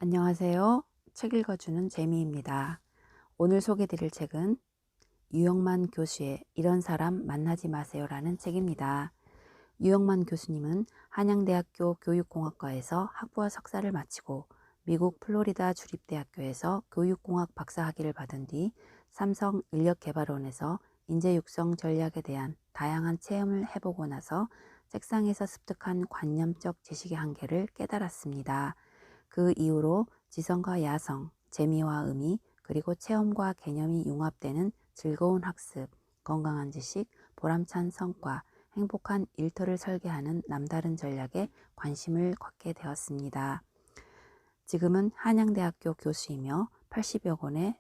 안녕하세요. 책 읽어주는 재미입니다. 오늘 소개드릴 책은 유영만 교수의 이런 사람 만나지 마세요라는 책입니다. 유영만 교수님은 한양대학교 교육공학과에서 학부와 석사를 마치고 미국 플로리다 주립대학교에서 교육공학 박사학위를 받은 뒤 삼성 인력개발원에서 인재육성 전략에 대한 다양한 체험을 해보고 나서 책상에서 습득한 관념적 지식의 한계를 깨달았습니다. 그 이후로 지성과 야성, 재미와 의미, 그리고 체험과 개념이 융합되는 즐거운 학습, 건강한 지식, 보람찬 성과, 행복한 일터를 설계하는 남다른 전략에 관심을 갖게 되었습니다. 지금은 한양대학교 교수이며 80여 권의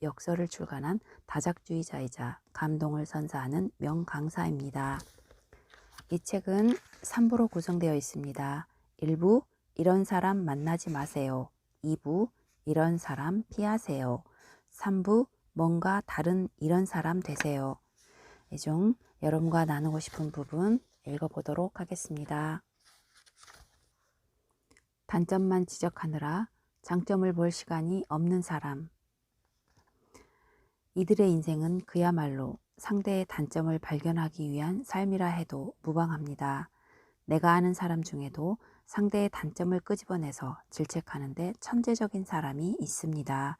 역서를 출간한 다작주의자이자 감동을 선사하는 명강사입니다. 이 책은 3부로 구성되어 있습니다. 1부 이런 사람 만나지 마세요. 2부 이런 사람 피하세요. 3부 뭔가 다른 이런 사람 되세요. 이 중 여러분과 나누고 싶은 부분 읽어보도록 하겠습니다. 단점만 지적하느라 장점을 볼 시간이 없는 사람. 이들의 인생은 그야말로 상대의 단점을 발견하기 위한 삶이라 해도 무방합니다. 내가 아는 사람 중에도 상대의 단점을 끄집어내서 질책하는데 천재적인 사람이 있습니다.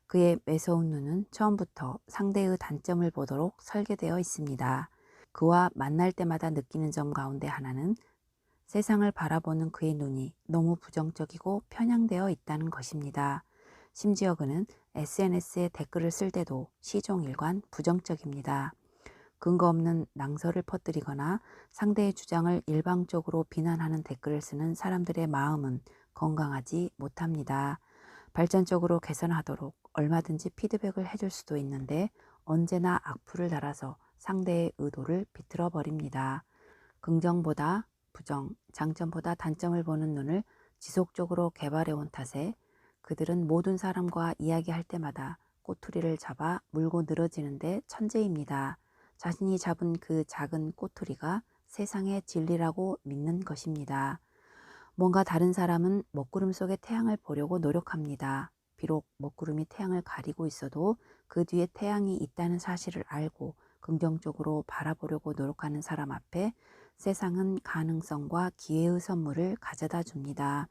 그의 매서운 눈은 처음부터 상대의 단점을 보도록 설계되어 있습니다. 그와 만날 때마다 느끼는 점 가운데 하나는 세상을 바라보는 그의 눈이 너무 부정적이고 편향되어 있다는 것입니다. 심지어 그는 SNS에 댓글을 쓸 때도 시종일관 부정적입니다. 근거 없는 낭설을 퍼뜨리거나 상대의 주장을 일방적으로 비난하는 댓글을 쓰는 사람들의 마음은 건강하지 못합니다. 발전적으로 개선하도록 얼마든지 피드백을 해줄 수도 있는데 언제나 악플을 달아서 상대의 의도를 비틀어 버립니다. 긍정보다 부정, 장점보다 단점을 보는 눈을 지속적으로 개발해온 탓에 그들은 모든 사람과 이야기할 때마다 꼬투리를 잡아 물고 늘어지는데 천재입니다. 자신이 잡은 그 작은 꼬투리가 세상의 진리라고 믿는 것입니다. 뭔가 다른 사람은 먹구름 속의 태양을 보려고 노력합니다. 비록 먹구름이 태양을 가리고 있어도 그 뒤에 태양이 있다는 사실을 알고 긍정적으로 바라보려고 노력하는 사람 앞에 세상은 가능성과 기회의 선물을 가져다 줍니다.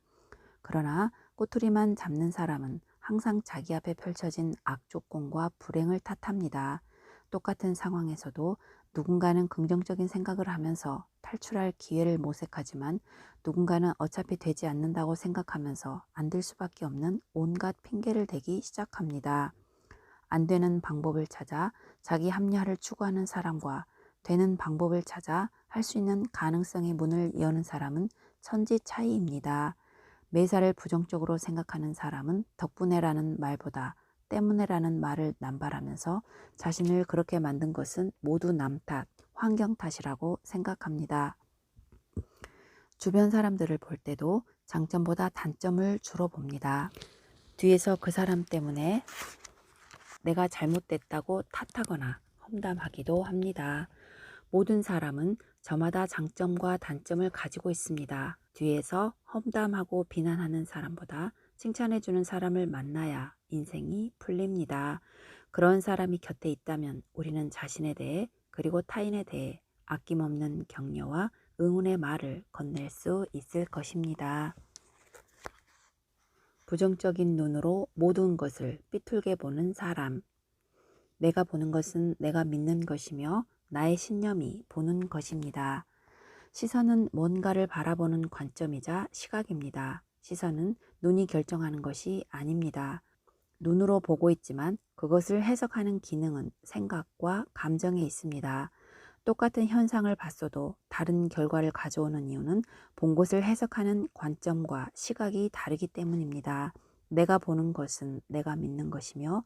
그러나 꼬투리만 잡는 사람은 항상 자기 앞에 펼쳐진 악조건과 불행을 탓합니다. 똑같은 상황에서도 누군가는 긍정적인 생각을 하면서 탈출할 기회를 모색하지만 누군가는 어차피 되지 않는다고 생각하면서 안 될 수밖에 없는 온갖 핑계를 대기 시작합니다. 안 되는 방법을 찾아 자기 합리화를 추구하는 사람과 되는 방법을 찾아 할 수 있는 가능성의 문을 여는 사람은 천지 차이입니다. 매사를 부정적으로 생각하는 사람은 덕분에라는 말보다 때문에라는 말을 남발하면서 자신을 그렇게 만든 것은 모두 남 탓, 환경 탓이라고 생각합니다. 주변 사람들을 볼 때도 장점보다 단점을 주로 봅니다. 뒤에서 그 사람 때문에 내가 잘못됐다고 탓하거나 험담하기도 합니다. 모든 사람은 저마다 장점과 단점을 가지고 있습니다. 뒤에서 험담하고 비난하는 사람보다 칭찬해주는 사람을 만나야 인생이 풀립니다. 그런 사람이 곁에 있다면 우리는 자신에 대해 그리고 타인에 대해 아낌없는 격려와 응원의 말을 건넬 수 있을 것입니다. 부정적인 눈으로 모든 것을 삐뚤게 보는 사람. 내가 보는 것은 내가 믿는 것이며 나의 신념이 보는 것입니다. 시선은 뭔가를 바라보는 관점이자 시각입니다. 시선은 눈이 결정하는 것이 아닙니다. 눈으로 보고 있지만 그것을 해석하는 기능은 생각과 감정에 있습니다. 똑같은 현상을 봤어도 다른 결과를 가져오는 이유는 본 것을 해석하는 관점과 시각이 다르기 때문입니다. 내가 보는 것은 내가 믿는 것이며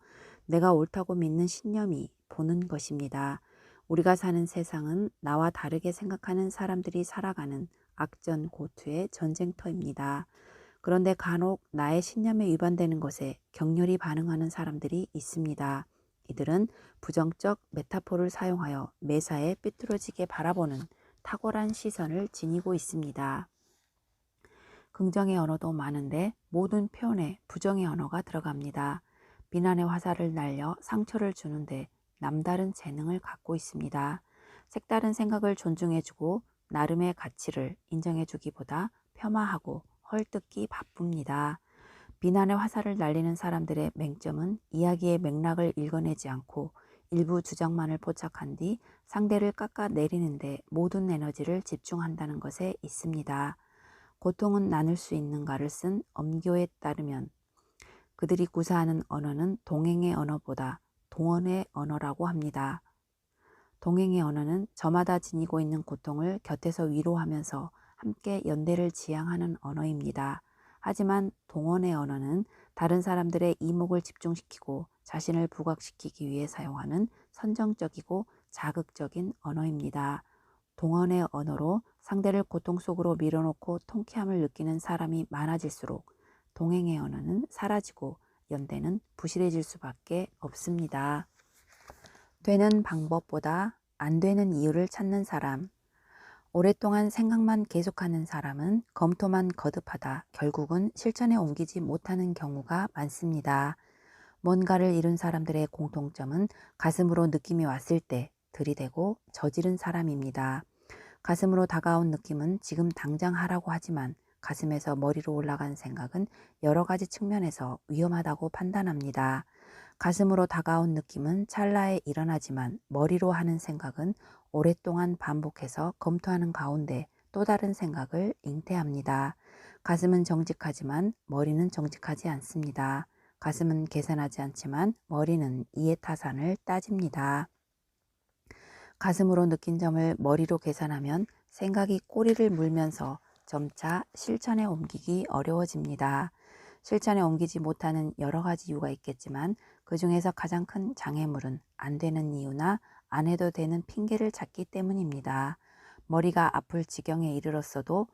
내가 옳다고 믿는 신념이 보는 것입니다. 우리가 사는 세상은 나와 다르게 생각하는 사람들이 살아가는 악전고투의 전쟁터입니다. 그런데 간혹 나의 신념에 위반되는 것에 격렬히 반응하는 사람들이 있습니다. 이들은 부정적 메타포를 사용하여 매사에 삐뚤어지게 바라보는 탁월한 시선을 지니고 있습니다. 긍정의 언어도 많은데 모든 표현에 부정의 언어가 들어갑니다. 비난의 화살을 날려 상처를 주는데 남다른 재능을 갖고 있습니다. 색다른 생각을 존중해주고 나름의 가치를 인정해주기보다 폄하하고 헐뜯기 바쁩니다. 비난의 화살을 날리는 사람들의 맹점은 이야기의 맥락을 읽어내지 않고 일부 주장만을 포착한 뒤 상대를 깎아내리는데 모든 에너지를 집중한다는 것에 있습니다. 고통은 나눌 수 있는가를 쓴 엄교에 따르면 그들이 구사하는 언어는 동행의 언어보다 동언의 언어라고 합니다. 동행의 언어는 저마다 지니고 있는 고통을 곁에서 위로하면서 함께 연대를 지향하는 언어입니다. 하지만 동언의 언어는 다른 사람들의 이목을 집중시키고 자신을 부각시키기 위해 사용하는 선정적이고 자극적인 언어입니다. 동언의 언어로 상대를 고통 속으로 밀어놓고 통쾌함을 느끼는 사람이 많아질수록 동행의 언어는 사라지고 연대는 부실해질 수밖에 없습니다. 되는 방법보다 안 되는 이유를 찾는 사람. 오랫동안 생각만 계속하는 사람은 검토만 거듭하다 결국은 실천에 옮기지 못하는 경우가 많습니다. 뭔가를 이룬 사람들의 공통점은 가슴으로 느낌이 왔을 때 들이대고 저지른 사람입니다. 가슴으로 다가온 느낌은 지금 당장 하라고 하지만 가슴에서 머리로 올라간 생각은 여러 가지 측면에서 위험하다고 판단합니다. 가슴으로 다가온 느낌은 찰나에 일어나지만 머리로 하는 생각은 오랫동안 반복해서 검토하는 가운데 또 다른 생각을 잉태합니다. 가슴은 정직하지만 머리는 정직하지 않습니다. 가슴은 계산하지 않지만 머리는 이해타산을 따집니다. 가슴으로 느낀 점을 머리로 계산하면 생각이 꼬리를 물면서 점차 실천에 옮기기 어려워집니다. 실천에 옮기지 못하는 여러 가지 이유가 있겠지만 그 중에서 가장 큰 장애물은 안 되는 이유나 안 해도 되는 핑계를 찾기 때문입니다. 머리가 아플 지경에 이르렀어도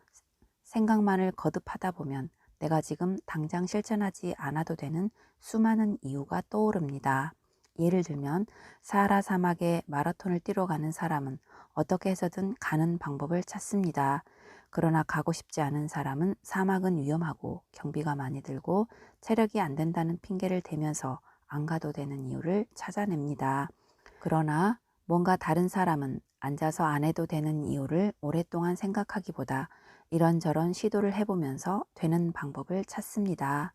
생각만을 거듭하다 보면 내가 지금 당장 실천하지 않아도 되는 수많은 이유가 떠오릅니다. 예를 들면 사하라 사막에 마라톤을 뛰러 가는 사람은 어떻게 해서든 가는 방법을 찾습니다. 그러나 가고 싶지 않은 사람은 사막은 위험하고 경비가 많이 들고 체력이 안 된다는 핑계를 대면서 안 가도 되는 이유를 찾아냅니다. 그러나 뭔가 다른 사람은 앉아서 안 해도 되는 이유를 오랫동안 생각하기보다 이런저런 시도를 해보면서 되는 방법을 찾습니다.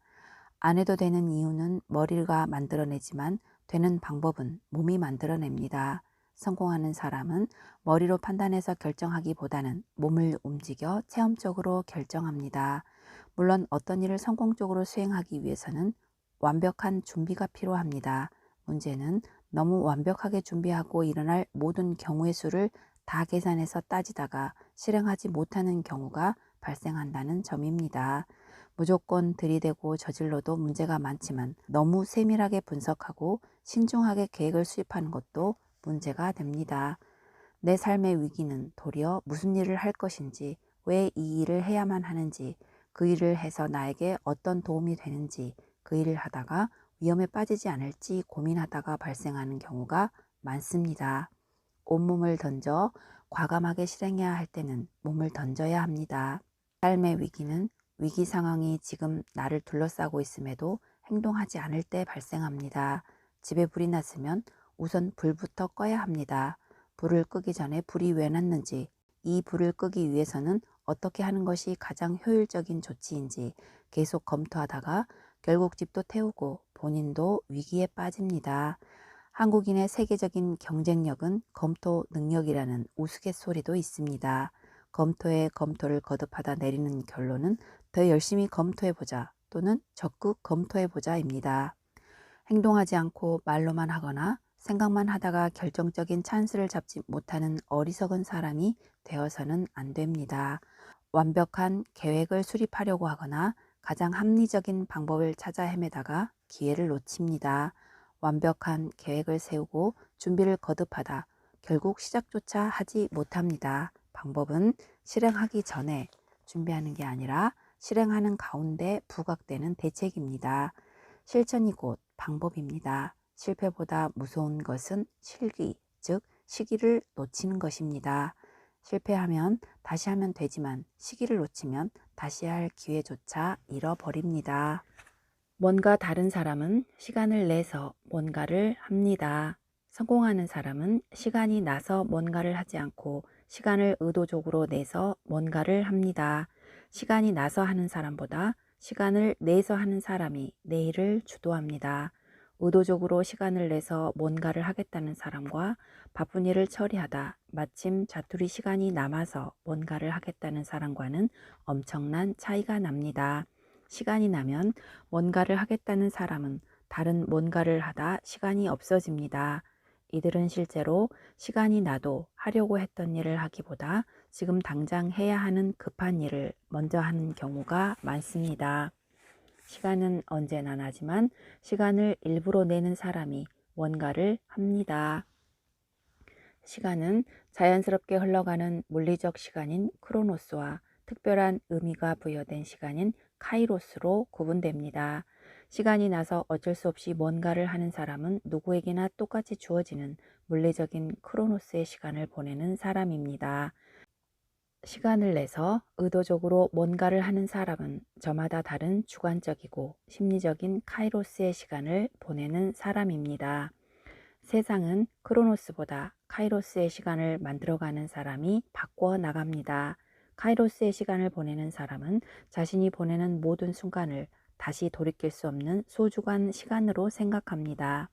안 해도 되는 이유는 머리가 만들어내지만 되는 방법은 몸이 만들어냅니다. 성공하는 사람은 머리로 판단해서 결정하기보다는 몸을 움직여 체험적으로 결정합니다. 물론 어떤 일을 성공적으로 수행하기 위해서는 완벽한 준비가 필요합니다. 문제는 너무 완벽하게 준비하고 일어날 모든 경우의 수를 다 계산해서 따지다가 실행하지 못하는 경우가 발생한다는 점입니다. 무조건 들이대고 저질러도 문제가 많지만 너무 세밀하게 분석하고 신중하게 계획을 수립하는 것도 문제가 됩니다. 내 삶의 위기는 도리어 무슨 일을 할 것인지, 왜 이 일을 해야만 하는지, 그 일을 해서 나에게 어떤 도움이 되는지, 그 일을 하다가 위험에 빠지지 않을지 고민하다가 발생하는 경우가 많습니다. 온몸을 던져 과감하게 실행해야 할 때는 몸을 던져야 합니다. 삶의 위기는 위기 상황이 지금 나를 둘러싸고 있음에도 행동하지 않을 때 발생합니다. 집에 불이 났으면 우선 불부터 꺼야 합니다. 불을 끄기 전에 불이 왜 났는지, 이 불을 끄기 위해서는 어떻게 하는 것이 가장 효율적인 조치인지 계속 검토하다가 결국 집도 태우고 본인도 위기에 빠집니다. 한국인의 세계적인 경쟁력은 검토 능력이라는 우스갯소리도 있습니다. 검토에 검토를 거듭하다 내리는 결론은 더 열심히 검토해보자 또는 적극 검토해보자입니다. 행동하지 않고 말로만 하거나 생각만 하다가 결정적인 찬스를 잡지 못하는 어리석은 사람이 되어서는 안 됩니다. 완벽한 계획을 수립하려고 하거나 가장 합리적인 방법을 찾아 헤매다가 기회를 놓칩니다. 완벽한 계획을 세우고 준비를 거듭하다 결국 시작조차 하지 못합니다. 방법은 실행하기 전에 준비하는 게 아니라 실행하는 가운데 부각되는 대책입니다. 실천이 곧 방법입니다. 실패보다 무서운 것은 실기, 즉 시기를 놓치는 것입니다. 실패하면 다시 하면 되지만 시기를 놓치면 다시 할 기회조차 잃어버립니다. 뭔가 다른 사람은 시간을 내서 뭔가를 합니다. 성공하는 사람은 시간이 나서 뭔가를 하지 않고 시간을 의도적으로 내서 뭔가를 합니다. 시간이 나서 하는 사람보다 시간을 내서 하는 사람이 내일을 주도합니다. 의도적으로 시간을 내서 뭔가를 하겠다는 사람과 바쁜 일을 처리하다 마침 자투리 시간이 남아서 뭔가를 하겠다는 사람과는 엄청난 차이가 납니다. 시간이 나면 뭔가를 하겠다는 사람은 다른 뭔가를 하다 시간이 없어집니다. 이들은 실제로 시간이 나도 하려고 했던 일을 하기보다 지금 당장 해야 하는 급한 일을 먼저 하는 경우가 많습니다. 시간은 언제나 나지만 시간을 일부러 내는 사람이 뭔가를 합니다. 시간은 자연스럽게 흘러가는 물리적 시간인 크로노스와 특별한 의미가 부여된 시간인 카이로스로 구분됩니다. 시간이 나서 어쩔 수 없이 뭔가를 하는 사람은 누구에게나 똑같이 주어지는 물리적인 크로노스의 시간을 보내는 사람입니다. 시간을 내서 의도적으로 뭔가를 하는 사람은 저마다 다른 주관적이고 심리적인 카이로스의 시간을 보내는 사람입니다. 세상은 크로노스보다 카이로스의 시간을 만들어가는 사람이 바꿔 나갑니다. 카이로스의 시간을 보내는 사람은 자신이 보내는 모든 순간을 다시 돌이킬 수 없는 소중한 시간으로 생각합니다.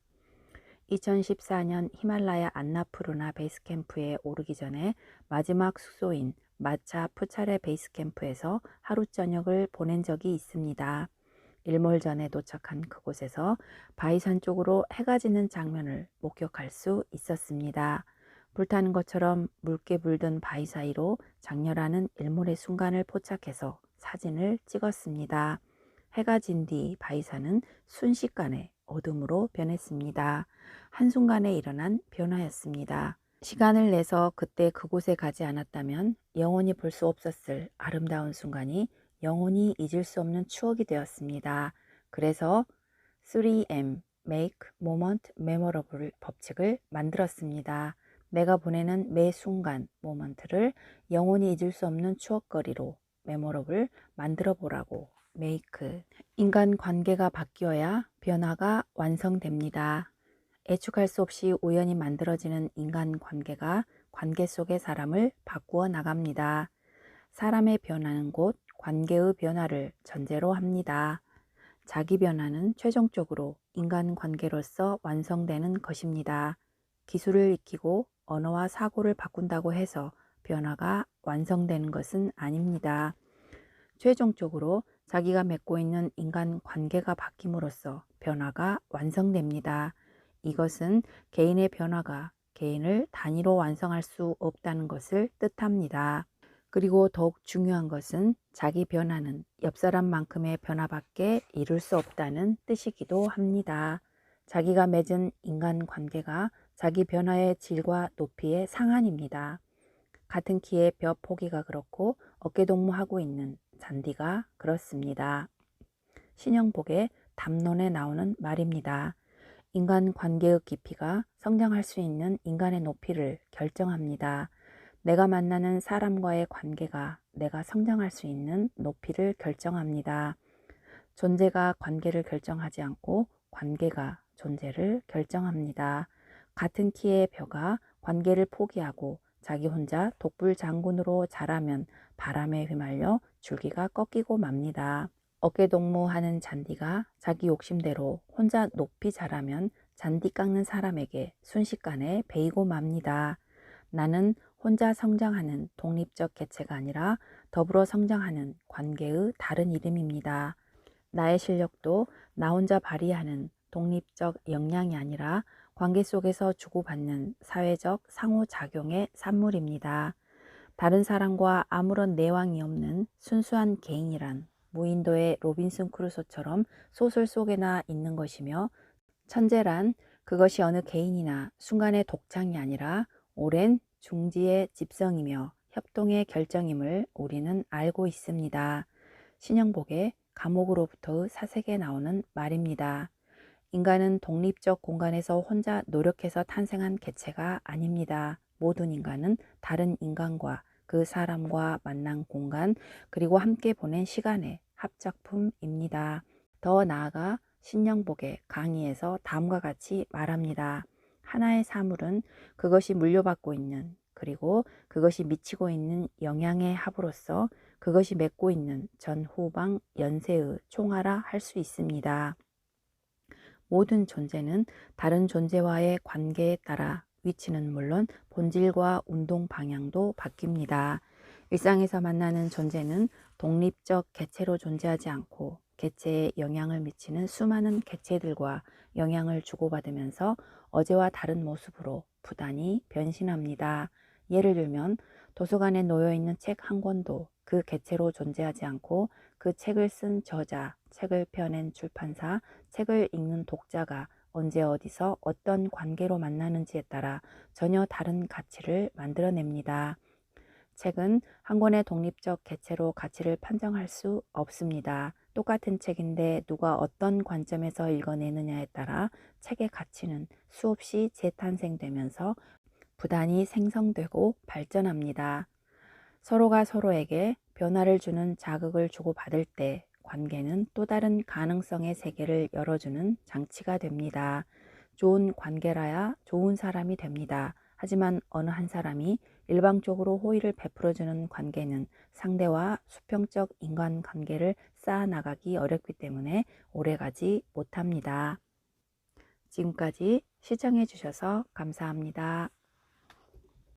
2014년 히말라야 안나푸르나 베이스캠프에 오르기 전에 마지막 숙소인 마차 푸차레 베이스캠프에서 하루 저녁을 보낸 적이 있습니다. 일몰 전에 도착한 그곳에서 바위산 쪽으로 해가 지는 장면을 목격할 수 있었습니다. 불타는 것처럼 묽게 불던 바위 사이로 장렬하는 일몰의 순간을 포착해서 사진을 찍었습니다. 해가 진 뒤 바위산은 순식간에 어둠으로 변했습니다. 한순간에 일어난 변화였습니다. 시간을 내서 그때 그곳에 가지 않았다면 영원히 볼 수 없었을 아름다운 순간이 영원히 잊을 수 없는 추억이 되었습니다. 그래서 3M, Make Moment Memorable 법칙을 만들었습니다. 내가 보내는 매 순간, 모먼트를 영원히 잊을 수 없는 추억거리로 메모러블 만들어 보라고. Make. 인간 관계가 바뀌어야 변화가 완성됩니다. 예측할 수 없이 우연히 만들어지는 인간 관계가 관계 속의 사람을 바꾸어 나갑니다. 사람의 변화는 곧 관계의 변화를 전제로 합니다. 자기 변화는 최종적으로 인간 관계로서 완성되는 것입니다. 기술을 익히고 언어와 사고를 바꾼다고 해서 변화가 완성되는 것은 아닙니다. 최종적으로 자기가 맺고 있는 인간 관계가 바뀜으로써 변화가 완성됩니다. 이것은 개인의 변화가 개인을 단위로 완성할 수 없다는 것을 뜻합니다. 그리고 더욱 중요한 것은 자기 변화는 옆 사람만큼의 변화밖에 이룰 수 없다는 뜻이기도 합니다. 자기가 맺은 인간 관계가 자기 변화의 질과 높이의 상한입니다. 같은 키의 벽 포기가 그렇고 어깨동무하고 있는 잔디가 그렇습니다. 신영복의 담론에 나오는 말입니다. 인간 관계의 깊이가 성장할 수 있는 인간의 높이를 결정합니다. 내가 만나는 사람과의 관계가 내가 성장할 수 있는 높이를 결정합니다. 존재가 관계를 결정하지 않고 관계가 존재를 결정합니다. 같은 키의 벼가 관계를 포기하고 자기 혼자 독불 장군으로 자라면 바람에 휘말려 줄기가 꺾이고 맙니다. 어깨동무하는 잔디가 자기 욕심대로 혼자 높이 자라면 잔디 깎는 사람에게 순식간에 베이고 맙니다. 나는 혼자 성장하는 독립적 개체가 아니라 더불어 성장하는 관계의 다른 이름입니다. 나의 실력도 나 혼자 발휘하는 독립적 역량이 아니라 관계 속에서 주고받는 사회적 상호작용의 산물입니다. 다른 사람과 아무런 내왕이 없는 순수한 개인이란 무인도의 로빈슨 크루소처럼 소설 속에나 있는 것이며, 천재란 그것이 어느 개인이나 순간의 독창이 아니라 오랜 중지의 집성이며 협동의 결정임을 우리는 알고 있습니다. 신영복의 감옥으로부터의 사색에 나오는 말입니다. 인간은 독립적 공간에서 혼자 노력해서 탄생한 개체가 아닙니다. 모든 인간은 다른 인간과 그 사람과 만난 공간 그리고 함께 보낸 시간의 합작품입니다. 더 나아가 신영복의 강의에서 다음과 같이 말합니다. 하나의 사물은 그것이 물려받고 있는 그리고 그것이 미치고 있는 영향의 합으로서 그것이 맺고 있는 전후방 연쇄의 총하라 할 수 있습니다. 모든 존재는 다른 존재와의 관계에 따라 위치는 물론 본질과 운동 방향도 바뀝니다. 일상에서 만나는 존재는 독립적 개체로 존재하지 않고 개체에 영향을 미치는 수많은 개체들과 영향을 주고받으면서 어제와 다른 모습으로 부단히 변신합니다. 예를 들면 도서관에 놓여있는 책 한 권도 그 개체로 존재하지 않고 그 책을 쓴 저자, 책을 펴낸 출판사, 책을 읽는 독자가 언제 어디서 어떤 관계로 만나는지에 따라 전혀 다른 가치를 만들어냅니다. 책은 한 권의 독립적 개체로 가치를 판정할 수 없습니다. 똑같은 책인데 누가 어떤 관점에서 읽어내느냐에 따라 책의 가치는 수없이 재탄생되면서 부단히 생성되고 발전합니다. 서로가 서로에게 변화를 주는 자극을 주고받을 때 관계는 또 다른 가능성의 세계를 열어주는 장치가 됩니다. 좋은 관계라야 좋은 사람이 됩니다. 하지만 어느 한 사람이 일방적으로 호의를 베풀어주는 관계는 상대와 수평적 인간관계를 쌓아나가기 어렵기 때문에 오래가지 못합니다. 지금까지 시청해 주셔서 감사합니다.